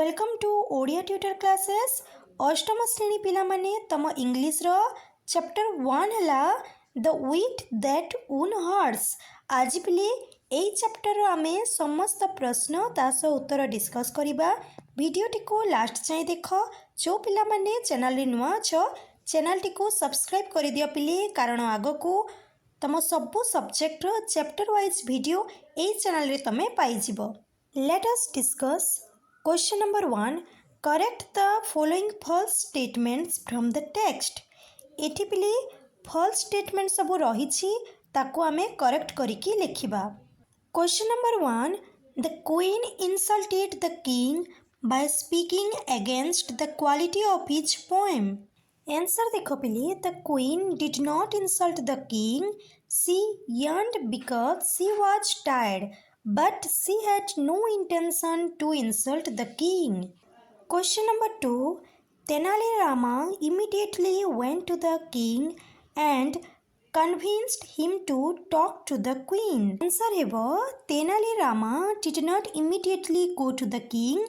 Welcome to Odia tutor classes अष्टम श्रेणी पिला माने तम इंग्लिश रो चैप्टर 1 हला द वीट दैट वुन हॉर्स। आज पिले एई चैप्टर रो आमे समस्त प्रश्न तास उत्तर डिस्कस करिबा। वीडियो टिको लास्ट जाय देखो। जो पिला माने चैनल रे नुआ छ चैनल टिको सब्सक्राइब करि दियो पिले, कारण आगो को तम सबु सब्जेक्ट रो चैप्टर वाइज वीडियो एई चैनल रे तमे पाई जिवो। Let us discuss question number 1। Correct the following false statements from the text. एठी पिले फॉल्स स्टेटमेंट सब रही छी ताको आमे करेक्ट करिकी लिखिबा। Question number 1। The queen insulted the king by speaking against the quality of his poem. Answer देखो पिले, the queen did not insult the king, she yearned because she was tired, but she had no intention to insult the king. Question number 2. Tenali Rama immediately went to the king and convinced him to talk to the queen. Answer hebo, Tenali Rama did not immediately go to the king.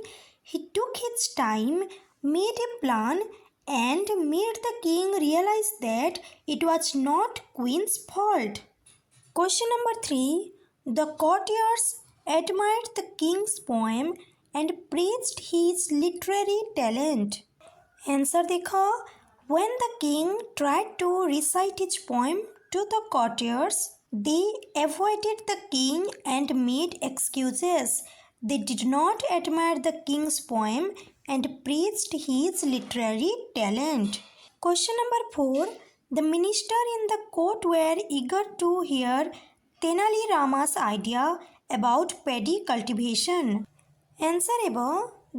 He took his time, made a plan, and made the king realize that it was not queen's fault. Question number 3. The courtiers admired the king's poem and praised his literary talent. Answer देखो, when the king tried to recite his poem to the courtiers, they avoided the king and made excuses. They did not admire the king's poem and praised his literary talent. Question number 4. The minister in the court were eager to hear Tenali Rama's idea about paddy cultivation. Answer ebo,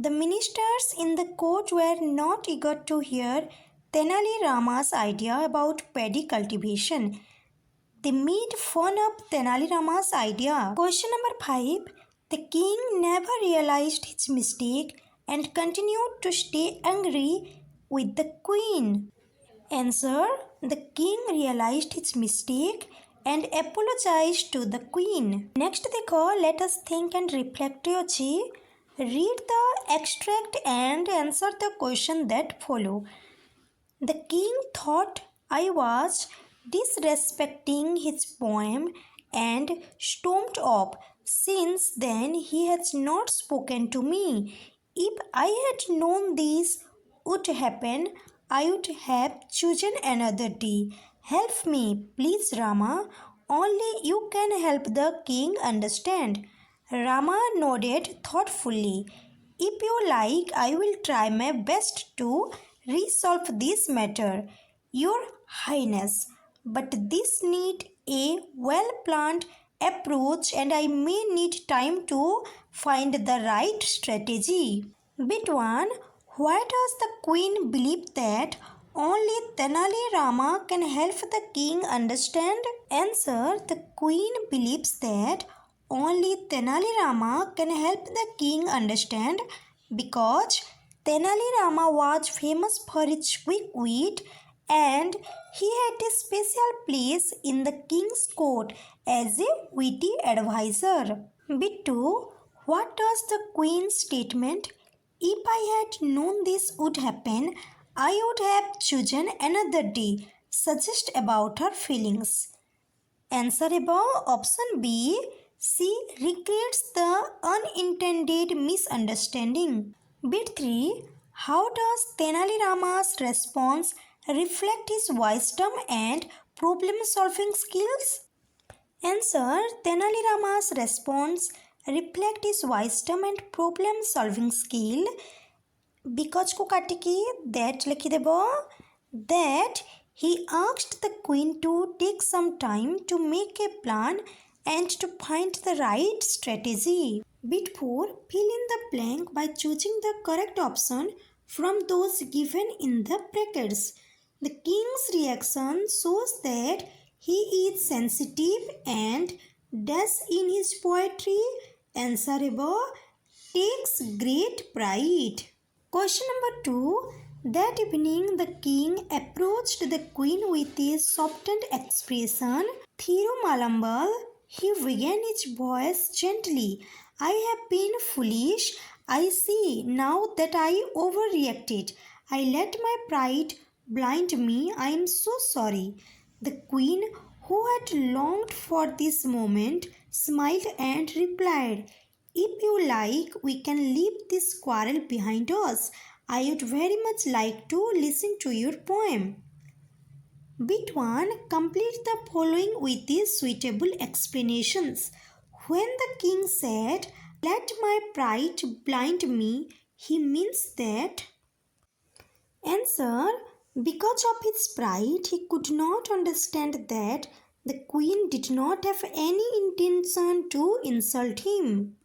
the ministers in the court were not eager to hear Tenali Rama's idea about paddy cultivation. They made fun of Tenali Rama's idea. Question number 5. The king never realized his mistake and continued to stay angry with the queen. Answer, the king realized his mistake and apologized to the queen. Next देखो, let us think and reflect अछि. Read the extract and answer the question that follow. The king thought I was disrespecting his poem and stormed off. Since then he has not spoken to me. If I had known this would happen, I would have chosen another day. Help me, please, Rama. Only you can help the king understand. Rama nodded thoughtfully. If you like, I will try my best to resolve this matter, Your Highness. But this need a well-planned approach and I may need time to find the right strategy. Bit 1. Why does the queen believe that only Tenali Rama can help the king understand? Answer, the queen believes that only Tenali Rama can help the king understand because Tenali Rama was famous for his quick wit and he had a special place in the king's court as a witty advisor. Bit 2. What does the queen's statement, if I had known this would happen, I would have chosen another day, suggest about her feelings? Answer about option B. She regrets the unintended misunderstanding. Bit 3. How does Tenali Rama's response reflect his wisdom and problem-solving skills? Answer, Tenali Rama's response reflect his wisdom and problem-solving skill. Because को काटी की that लिखी देबो, that he asked the queen to take some time to make a plan and to find the right strategy. Bit 4. Fill in the blank by choosing the correct option from those given in the brackets. The king's reaction shows that he is sensitive and dash in his poetry. Answer above, takes great pride. Question number 2. That evening the king approached the queen with a softened expression. Thirumalambal, he began his voice gently. I have been foolish. I see now that I overreacted. I let my pride blind me. I am so sorry. The queen, who had longed for this moment, smiled and replied, "If you like, we can leave this quarrel behind us. I would very much like to listen to your poem." Bit 1. Complete the following with these suitable explanations. When the king said, "Let my pride blind me," he means that answer, because of his pride, he could not understand that the queen did not have any intention to insult him.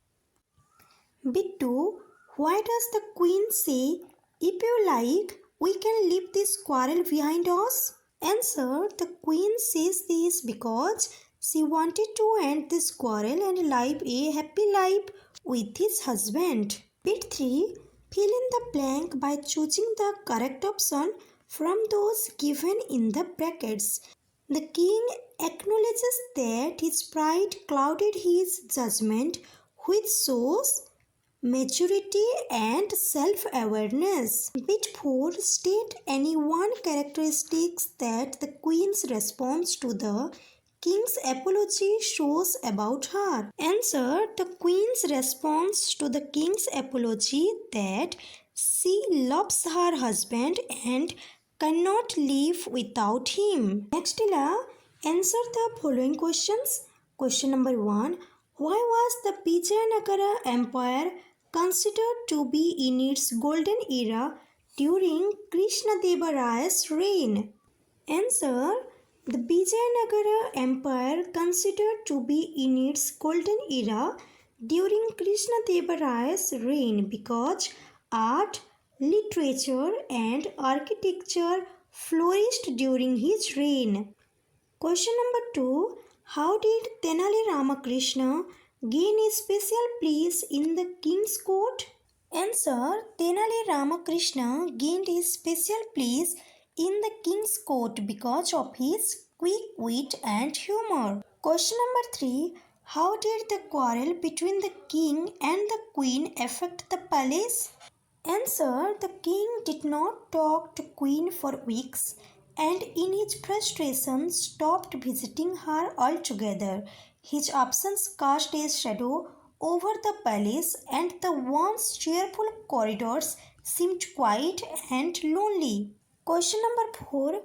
Bit 2. Why does the queen say, "If you like, we can leave this quarrel behind us"? Answer, the queen says this because she wanted to end this quarrel and live a happy life with his husband. Bit 3. Fill in the blank by choosing the correct option from those given in the brackets. The king acknowledges that his pride clouded his judgment, which shows maturity and self-awareness. Bit 4. State any one characteristics that the queen's response to the king's apology shows about her. Answer, the queen's response to the king's apology that she loves her husband and cannot live without him. Next, answer the following questions. Question number 1. Why was the Vijayanagara Empire considered to be in its golden era during Krishnadevaraya's reign? Answer, the Vijayanagara Empire considered to be in its golden era during Krishnadevaraya's reign because art, literature and architecture flourished during his reign. Question number 2. How did Tenali Ramakrishna gain a special place in the king's court? Answer, Tenali Ramakrishna gained a special place in the king's court because of his quick wit and humor. Question number 3. How did the quarrel between the king and the queen affect the palace? Answer, the king did not talk to queen for weeks and in his frustration stopped visiting her altogether. His absence cast a shadow over the palace and the once cheerful corridors seemed quiet and lonely. Question number 4.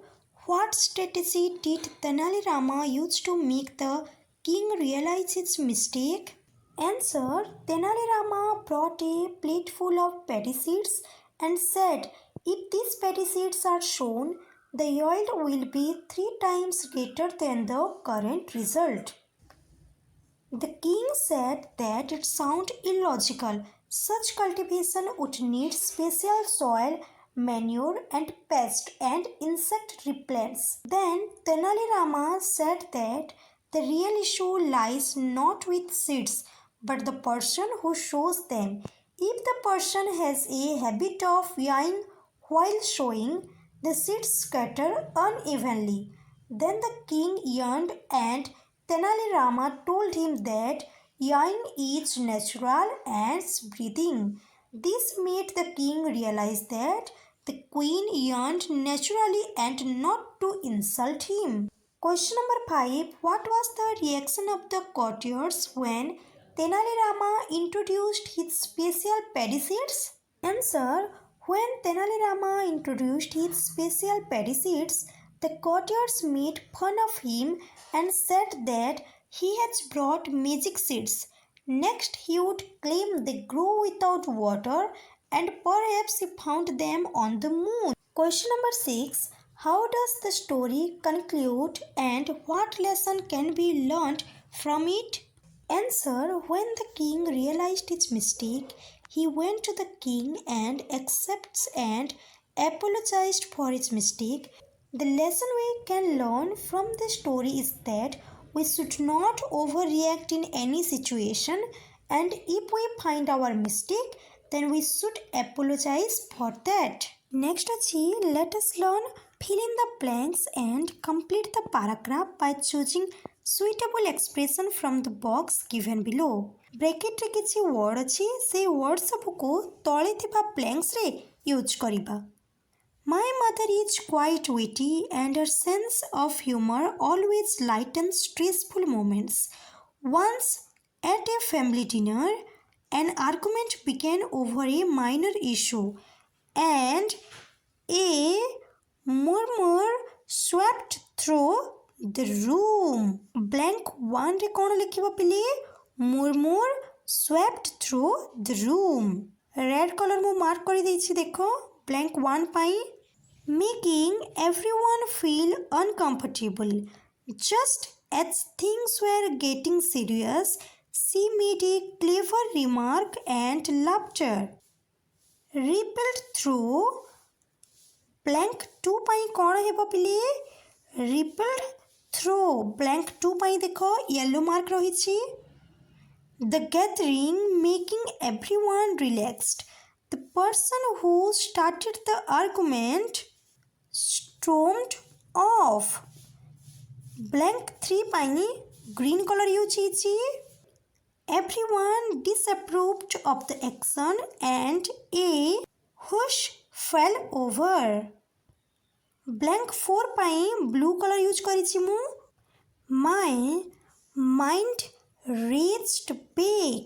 What strategy did Tenali Rama use to make the king realize his mistake? Answer, Tenali Rama brought a plate full of paddy seeds and said, "If these paddy seeds are sown, the yield will be 3 times greater than the current result." The king said that it sounded illogical. Such cultivation would need special soil, manure and pest and insect repellents. Then Tenali Rama said that the real issue lies not with seeds but the person who sows them. If the person has a habit of yawning while sowing, the seeds scatter unevenly. Then the king yawned and Tenali Rama told him that yawning is natural and breathing. This made the king realize that the queen yawned naturally and not to insult him. Question number 5. What was the reaction of the courtiers when Tenali Rama introduced his special paddy seeds? Answer. When Tenali Rama introduced his special paddy seeds, the courtiers made fun of him and said that he has brought magic seeds. Next, he would claim they grow without water and perhaps he found them on the moon. Question number 6. How does the story conclude and what lesson can be learned from it? Answer. When the king realized his mistake, he went to the king and accepts and apologized for his mistake. The lesson we can learn from the story is that we should not overreact in any situation, and if we find our mistake, then we should apologize for that. Next, let us learn fill in the blanks and complete the paragraph by choosing suitable expression from the box given below. ବ୍ରେକେଟ୍ରେ କିଛି ward ଅଛି, ସେଇ ward ସବୁକୁ ତଳେ ଥିବା ବ୍ଲାଙ୍କ୍ସରେ use କରିବା। My mother is quite witty and her sense of humor always lightens stressful moments. Once at a family dinner, an argument began over a minor issue and a murmur swept through the room. Blank 1 ରେ କ'ଣ ଲେଖିବ ପିଲେ? Murmur swept through the room. Red colour ମୁଁ mark କରିଦେଇଛି ଦେଖ blank 1 ପାଇଁ। Making everyone feel uncomfortable. Just as things were getting serious, she made a clever remark and laughter rippled through blank 2 ପାଇଁ କ'ଣ ହେବ ପିଲେ? Rippled through blank 2 ପାଇଁ ଦେଖ yellow mark ରହିଛି। The gathering making everyone relaxed. The person who started the argument stormed off. Blank 3 ପାଇଁ green color use ହେଇଛି। Everyone disapproved of the action and a hush fell over. Blank 4 ପାଇଁ blue color use କରିଛି ମୁଁ। My mind raged big.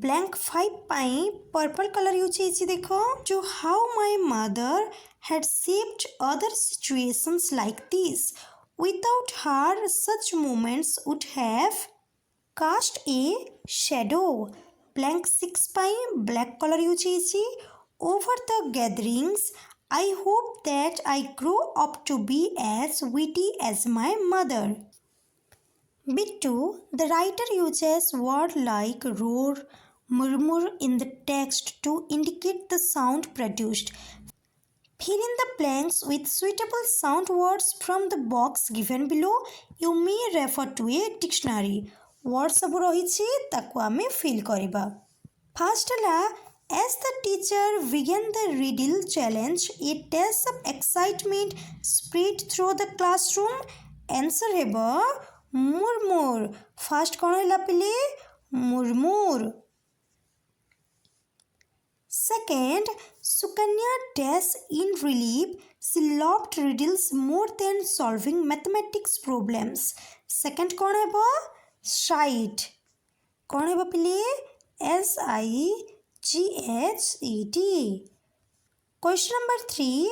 Blank 5 ପାଇଁ purple color use ହେଇଛି ଦେଖ। So how my mother had shaped other situations like this. Without her, such moments would have cast a shadow. Blank 6 ପାଇଁ black color use ହେଇଛି। Over the gatherings, I hope that I grow up to be as witty as my mother. Bit 2, the writer uses words like roar, murmur in the text to indicate the sound produced. Fill in the blanks with suitable sound words from the box given below. You may refer to a dictionary. Words ସବୁ ରହିଛି ତାକୁ ଆମେ fill କରିବା। First ହେଲା, as the teacher began the riddle challenge, a dash of excitement spread through the classroom. Answer ହେବ murmur. First କ'ଣ ହେଲା ପିଲେ? Murmur. Second, Sukanya dash in relief. She loved riddles more than solving mathematics problems. Second କ'ଣ ହେବ? Sight. କ'ଣ ହେବ ପିଲେ? SIGHED. Question number 3.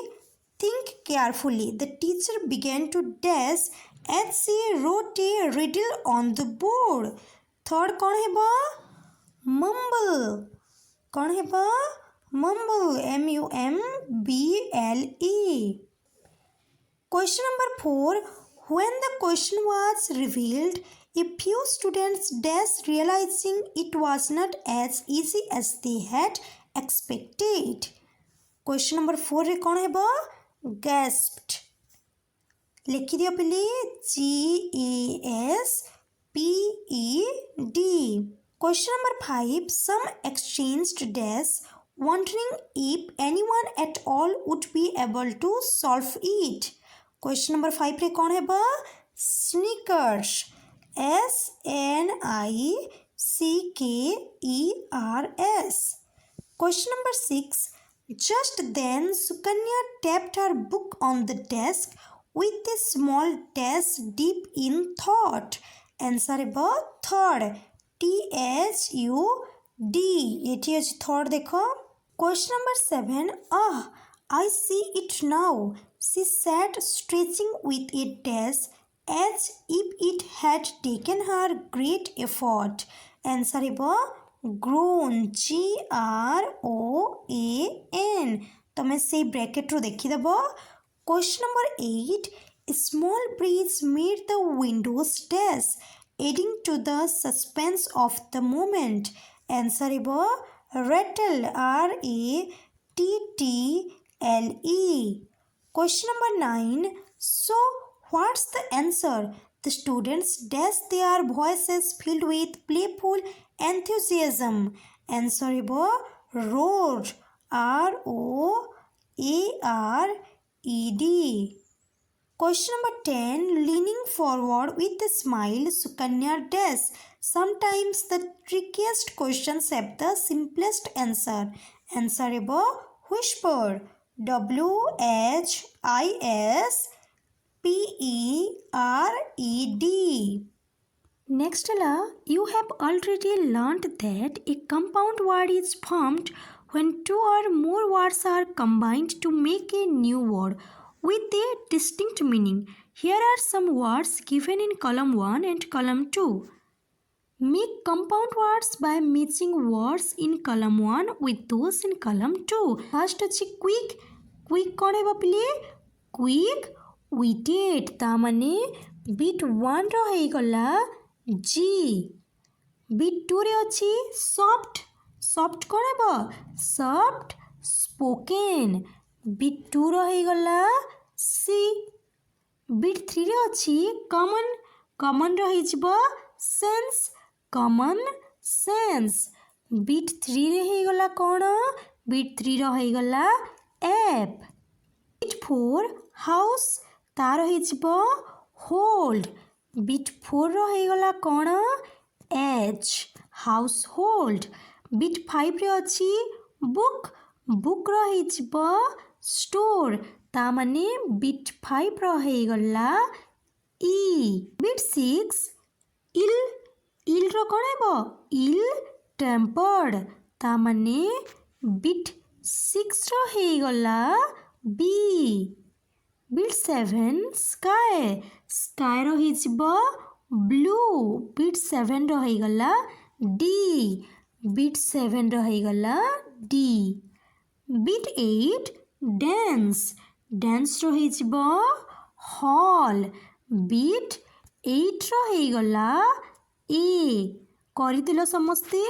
Think carefully. The teacher began to dash as she wrote a riddle on the board. Third କ'ଣ ହେବ? Mumble. କ'ଣ ହେବ? Mumble. MUMBLE. Question number 4. When the question was revealed, a few students dashed, realizing it was not as easy as they had expected. Question number 4 ରେ କ'ଣ ହେବ? Gasped. ଲେଖିଦିଅ ପିଲେ GASPED. Question number 5. Some exchanged dash, wondering if anyone at all would be able to solve it. Question number 5 ରେ କ'ଣ ହେବ? Sneakers. SNICKERS. Question number 6. Just then Sukanya tapped her book on the desk with a small dash deep in thought. Answer ହେବ third. THUD. ଏଠି ଅଛି third ଦେଖ। Question number 7. I see it now. She sat stretching with a dash as if it had taken her great effort. Answer ହେବ groan. GROAN. ତମେ ସେଇ ବ୍ରାକେଟ୍ରୁ ଦେଖିଦେବ। Question number 8. A small breeze made the windows dash, adding to the suspense of the moment. Answer ହେବ rattle. RATTLE. Question number 9. So what's the answer? The students dashed their voices filled with playful enthusiasm. Answer ହେବ roared. ROARED. Question number 10. Leaning forward with a smile, Sukanya dash. Sometimes the trickiest questions have the simplest answer. Answer ebo whisper. WHISPERED. Next, you have already learned that a compound word is formed when two or more words are combined to make a new word with a distinct meaning. Here are some words given in column 1 and column 2. Make compound words by matching words in column 1 with those in column 2. First ଅଛି quick. Quick कौन है बापिले? Quick witted. ता माने bit 1 रो है गला G. Bit 2 रे अछि soft. Soft कौन है बा? Soft spoken. Bit 2 रो है गला C. Bit 3 रे अछि common. Common रो है जिबा sense. Common sense. Bit 3 रे है गला कौन? Bit 3 रो है गला app. Bit 4 house. तार है जिबा hold. Bit 4 रो है गला कौन? H. household. Bit 5 रे अछि book. Book रो है जिबा store. ता माने bit 5 रो है गला E. Bit 6 ill. Ill रो कौन है बो? Ill tempered. ता माने bit 6 रो है गला B. Bit 7 sky. Sky रो है जिबा blue. Bit 7 रो है गला D. Bit 7 रो है गला D. Bit 8 dance. Dance रो है जिबा hall. Bit 8 रो है गला A. करी दिलो समस्ते.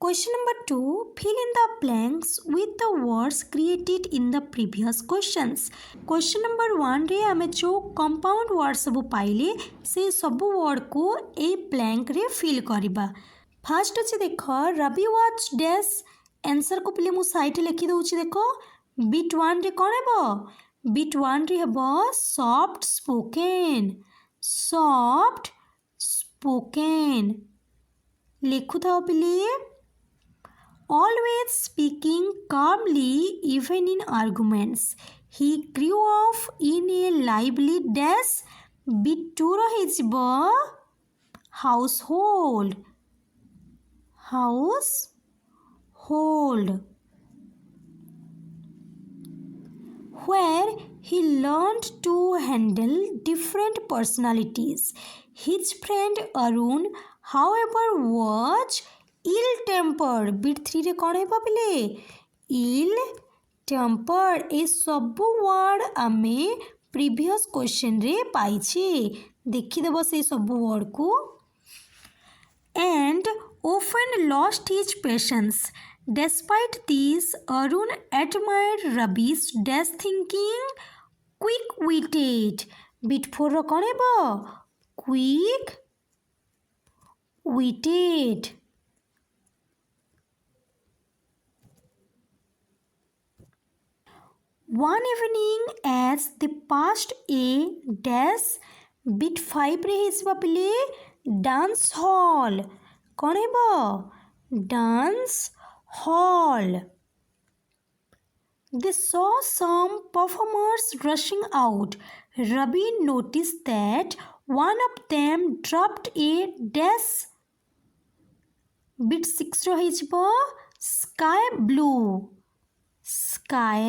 Question number 2. Fill in the blanks with the words created in the previous questions. Question number 1 रे आमे जो compound word सब पाइले से सब word को ए blank रे fill करिबा. First अच्छे देखो रवि watch dash. Answer को पहले मु साइड लिखि दउछि देखो. Bit 1 रे कौन है बो? Bit 1 रे हेबो soft spoken. Soft spoken. लिखु थाओ पहले. Always speaking calmly even in arguments. He grew up in a lively dash. Bit 2 रो है जिबो household. Household. Where he learned to handle different personalities. His friend Arun, however, was ill-tempered. Bit 3 रे कौन है बापिले? Ill-tempered. ए सब word आमे previous question रे पाइछे. देखि देबो से सब word को. And often lost his patience. Despite this, Arun admired Ravi's dash thinking quick-witted. Bit 4 रो कौन है बो? Quick-witted. One evening as they passed a dash. Bit 5 रे हिस बापिले dance hall. कौन है बो? Dance hall. They saw some performers rushing out. Ravi noticed that one of them dropped a dash. Bit 6 रो है जिबो sky blue. Sky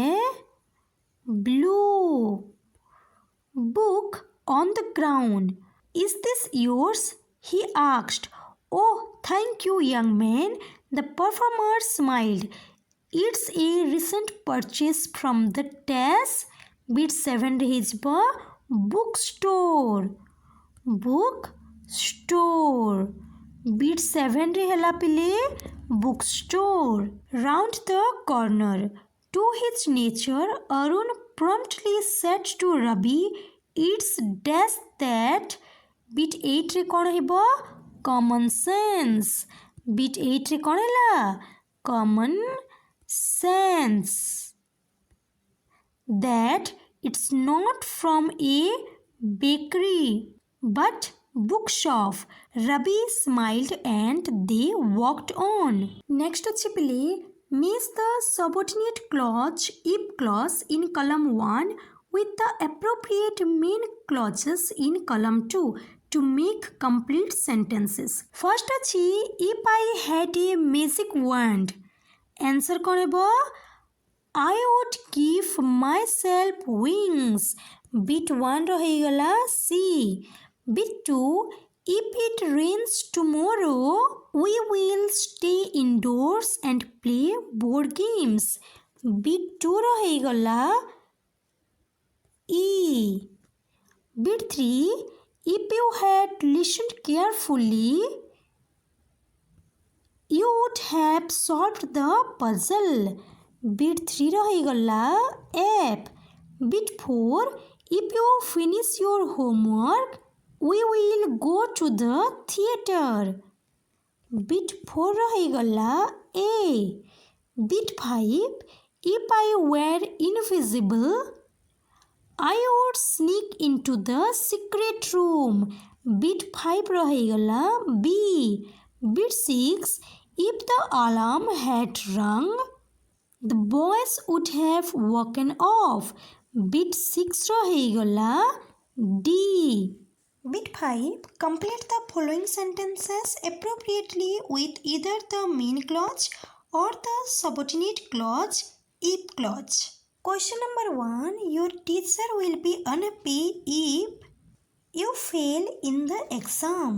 blue. Book on the ground. Is this yours? He asked. Oh, thank you, young man. The performer smiled. It's a recent purchase from the dash. Bit 7 रहिजबा bookstore. Bookstore. Bit 7 रे हला पिले bookstore. Round the corner. To his nature, Arun promptly said to Ravi, it's dash that. Bit 8 रे कौन हेबो? Common sense. Bit 8 रे कौन हैला? Common sense. That It's not from a bakery but bookshop. Ravi smiled and they walked on. Next ଅଛି ପିଲେ miss the subordinate clause if clause in column 1 with the appropriate main clauses in column 2 to make complete sentences. First ଅଛି if I had a magic wand. Answer କ'ଣ ହେବ? I would give myself wings. Bit 1 ରହିଗଲା C. Bit 2 if it rains tomorrow we will stay indoors and play board games. Bit 2 ରହିଗଲା E. Bit 3 if you had listened carefully you would have solved the puzzle. Bit 3 ରହିଗଲା F. Bit 4 if you finish your homework we will go to the theater. Bit 4 ରହିଗଲା A. Bit 5 if I were invisible I would sneak into the secret room. Bit 5 ରହିଗଲା B. Bit 6 if the alarm had rung the boys would have woken off. Bit 6 ରହିଗଲା D. Bit 5 complete the following sentences appropriately with either the main clause or the subordinate clause if clause. Question number 1 your teacher will be unhappy if you fail in the exam.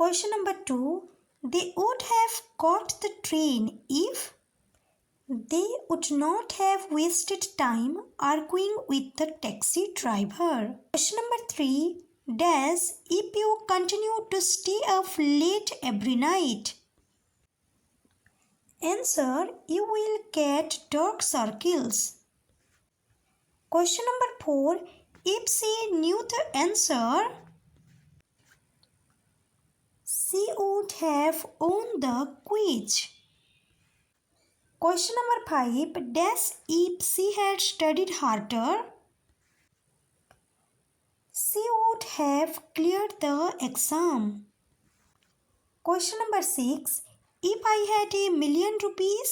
Question number 2 they would have caught the train if they would not have wasted time arguing with the taxi driver. Question number 3 dash if you continue to stay up late every night. Answer you will get dark circles. Question number 4 if she knew the answer she would have won the quiz. Question number 5 dash if she had studied harder she would have cleared the exam. Question number 6 if I had $1,000,000 rupees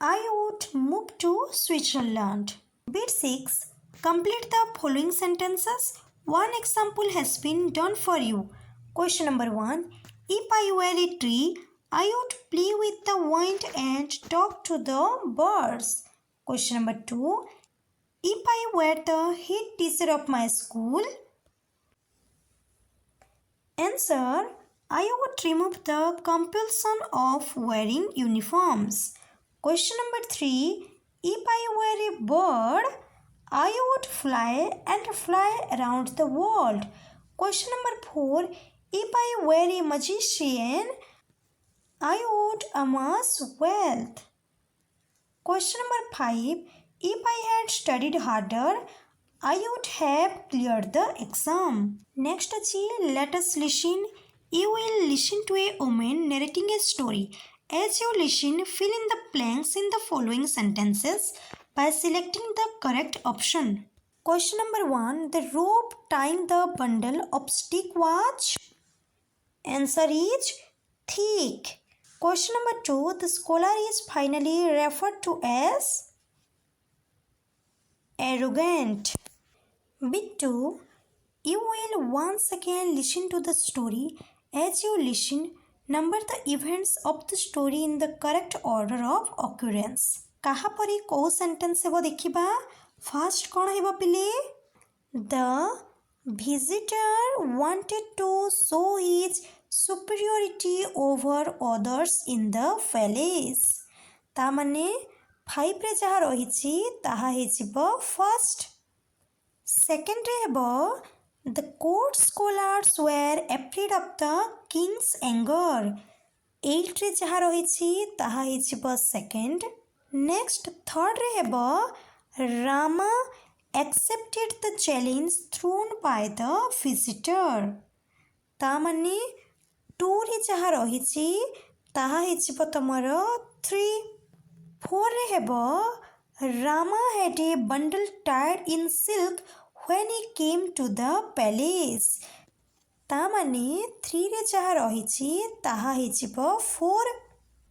I would move to Switzerland. Bit 6 complete the following sentences. One example has been done for you. Question number 1 if I were a tree I would play with the wind and talk to the birds. Question number 2 if I were the head teacher of my school. Answer I would remove the compulsion of wearing uniforms. Question number 3 if I were a bird I would fly and fly around the world. Question number 4 if I were a magician I would amass wealth. Question number 5 if I had studied harder I would have cleared the exam. Next अछि let us listen. You will listen to a woman narrating a story. As you listen, fill in the blanks in the following sentences by selecting the correct option. Question number 1 the rope tying the bundle of stick was. Answer is thick. Question number 2 the scholar is finally referred to as arrogant. Bit 2 you will once again listen to the story. As you listen, number the events of the story in the correct order of occurrence. କାହା ପରି କୋଉ sentence ହେବ ଦେଖିବା. First କ'ଣ ହେବ ପିଲେ? The visitor wanted to show his superiority over others in the palace. ତା ମାନେ 5 ରେ ଯାହା ରହିଛି ତାହା ହେଇଯିବ ଫାଷ୍ଟ. ସେକେଣ୍ଡରେ ହେବ the court scholars were afraid of the king's anger. 8 ରେ ଯାହା ରହିଛି ତାହା ହେଇଯିବ ସେକେଣ୍ଡ. ନେକ୍ସଟ ଥର୍ଡ଼ରେ ହେବ Rama accepted the challenge thrown by the visitor. ତା ମାନେ 2 ରେ ଯାହା ରହିଛି ତାହା ହେଇଯିବ ତମର 3. 4ରେ ହେବ Rama had a bundle tied in silk when he came to the palace. ତା ମାନେ 3ରେ ଯାହା ରହିଛି ତାହା ହେଇଯିବ 4.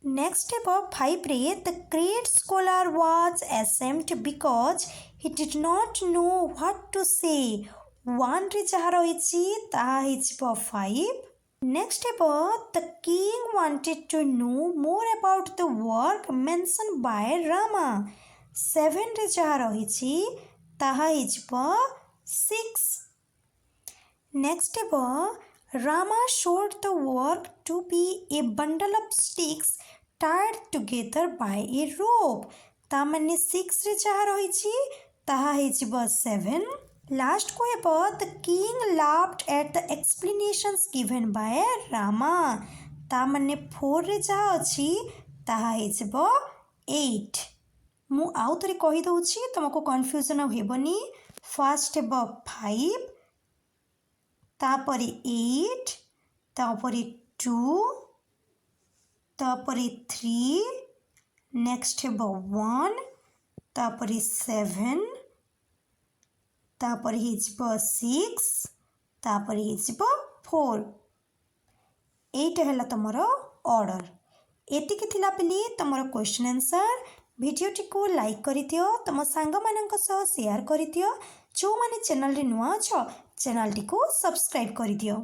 ନେକ୍ସଟ ହେବ 5ରେ the great scholar was ashamed because he did not know what to say. 1ରେ ଯାହା ରହିଛି ତାହା ହେଇଯିବ 5. ନେକ୍ସଟ ହେବ the king wanted to know more about the work mentioned by Rama. 7ରେ ଯାହା ରହିଛି ତାହା ହେଇଯିବ 6. ନେକ୍ସଟ ହେବ Rama showed the work to be a bundle of sticks tied together by a rope. ତା ମାନେ 6ରେ ଯାହା ରହିଛି ତାହା ହେଇଯିବ 7. ଲାଷ୍ଟକୁ ହେବ the king laughed at the explanations given by Rama. ତା ମାନେ 4ରେ ଯାହା ଅଛି ତାହା ହେଇଯିବ 8. ମୁଁ ଆଉ ଥରେ କହିଦେଉଛି ତୁମକୁ କନଫ୍ୟୁଜନ୍ ଆଉ ହେବନି. ଫାର୍ଷ୍ଟ ହେବ 5, ତାପରେ 8, ତାପରେ 2, ତାପରେ 3, ନେକ୍ସଟ ହେବ 1, ତାପରେ 7, ତାପରେ ହେଇଯିବ 6, ତାପରେ ହେଇଯିବ 4. ଏଇଟା ହେଲା ତୁମର ଅର୍ଡ଼ର. ଏତିକି ଥିଲା ପିଲି ତୁମର କ୍ୱେଶ୍ଚନ୍ ଆନ୍ସର୍. ଭିଡ଼ିଓଟିକୁ ଲାଇକ୍ କରିଦିଅ, ତୁମ ସାଙ୍ଗମାନଙ୍କ ସହ ସେୟାର କରିଦିଅ. ଯେଉଁମାନେ ଚ୍ୟାନେଲରେ ନୂଆ ଅଛ ଚ୍ୟାନେଲଟିକୁ ସବସ୍କ୍ରାଇବ୍ କରିଦିଅ.